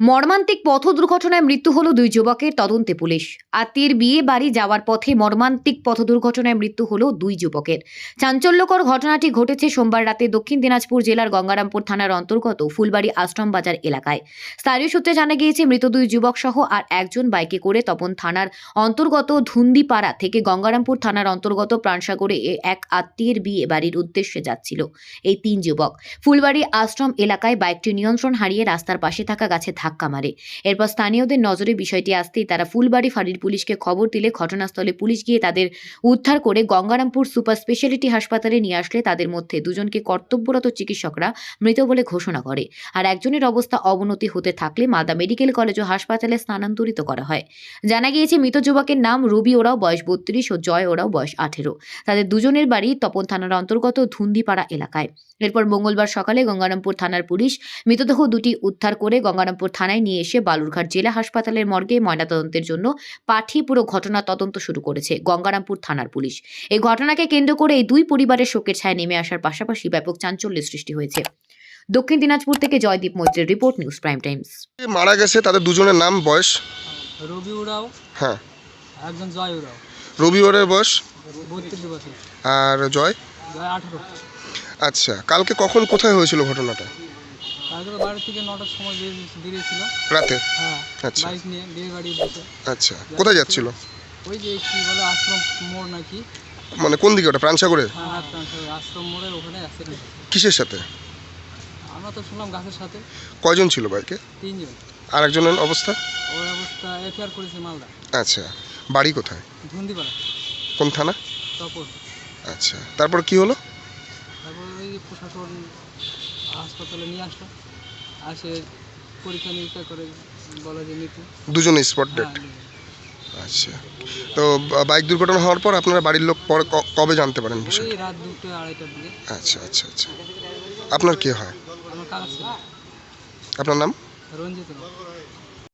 মর্মান্তিক পথ দুর্ঘটনায় মৃত্যু হলো দুই যুবকের, তদন্তে পুলিশ। আত্মীয়ের বিয়ে বাড়ি যাওয়ার পথে মর্মান্তিক পথ দুর্ঘটনায় মৃত্যু হলো দুই যুবকের। চাঞ্চল্যকর ঘটনাটি ঘটেছে সোমবার রাতে দক্ষিণ দিনাজপুর জেলার গঙ্গারামপুর থানার অন্তর্গত ফুলবাড়ি আশ্রম বাজার এলাকায়। স্থানীয় সূত্রে জানা গিয়েছে, মৃত দুই যুবক সহ আর একজন বাইকে করে তপন থানার অন্তর্গত ধুন্দিপাড়া থেকে গঙ্গারামপুর থানার অন্তর্গত প্রাণসাগরে এক আত্মীয়ের বিয়ে বাড়ির উদ্দেশ্যে যাচ্ছিল। এই তিন যুবক ফুলবাড়ি আশ্রম এলাকায় বাইকটি নিয়ন্ত্রণ হারিয়ে রাস্তার পাশে থাকা গাছে ধাক্কা মারে। এরপর স্থানীয়দের নজরে বিষয়টি আসতেই তারা ফুলবাড়ি ফাঁড়ির পুলিশকে খবর দিলে ঘটনাস্থলে পুলিশ গিয়ে তাদের উদ্ধার করে গঙ্গারামপুর সুপার স্পেশালিটি হাসপাতালে নিয়ে আসলে তাদের মধ্যে দুজনকে কর্তব্যরত চিকিৎসকরা মৃত বলে ঘোষণা করে, আর একজনের অবস্থা অবনতি হতে থাকলে মালদা মেডিকেল কলেজ ও হাসপাতালে স্থানান্তরিত করা হয়। জানা গিয়েছে, মৃত যুবকের নাম রবি ওরাও, বয়স 32, ও জয় ওরাও, বয়স 18। তাদের দুজনের বাড়ি তপন থানার অন্তর্গত ধুন্দিপাড়া এলাকায়। এরপর মঙ্গলবার সকালে গঙ্গারামপুর থানার পুলিশ মৃতদেহ দুটি উদ্ধার করে গঙ্গারামপুর থানায় নিয়ে এসে বালুরঘাট জেলা হাসপাতালের মর্গে ময়নাতদন্তের জন্য পাঠিয়ে পুরো ঘটনা তদন্ত শুরু করেছে গঙ্গারামপুর থানার পুলিশ। এই ঘটনাকে কেন্দ্র করে এই দুই পরিবারের শোকের ছায়া নেমে আসার পাশাপাশি ব্যাপক চাঞ্চল্যের সৃষ্টি হয়েছে। দক্ষিণ দিনাজপুর থেকে জয়দীপ মৈত্রের রিপোর্ট, নিউজ প্রাইম টাইমস। মারা গেছে তাদের দুজনের নাম, বয়স? রবি উরাও, হ্যাঁ। একজন জয় উরাও, রবি ওরের বয়স 32 বছর, আর জয়? জয় 18। আচ্ছা, কালকে কখন কোথায় হয়েছিল ঘটনাটা? তারপরে বাড়ি থেকে 9টার সময় বেরিয়েছিল। রাতে? হ্যাঁ, আচ্ছা বাইক নিয়ে বিয়ে বাড়ি উদ্দেশ্যে। আচ্ছা, কোথায় যাচ্ছিল? ওই যে কি বলে আশ্রম মোড় নাকি? মানে কোন দিকে ওটা, প্রাণসাগরে? হ্যাঁ, আশ্রম মোড়ের ওখানে অ্যাক্সিডেন্ট। কিসের সাথে? আমরা তো শুনলাম গাছের সাথে। কয়জন ছিল বাইকে? 3 জন। আর একজনের অবস্থা? ওর অবস্থা এফআইআর করেছে মালদা। আচ্ছা, বাড়ি কোথায়? ধুন্দিপাড়া, কোন থানা? তপন। আচ্ছা, তারপর কি হলো? তারপর ওই প্রশাসন হাসপাতালে নিয়ে আসলো, আসে পরীক্ষা নিরীক্ষা করে বলা যে মৃত্যু। দুজনে স্পট ডেট? হ্যাঁ, আচ্ছা, তো বাইক দুর্ঘটনা হওয়ার পর আপনারা বাড়ির লোক পরে কবে জানতে পারেন বিষয়? ওই রাত 2টা 2:30টার দিকে। আচ্ছা আচ্ছা আচ্ছা, আপনার কি হয়? আমার কাকা ছিল, আপনার নাম? রঞ্জিত।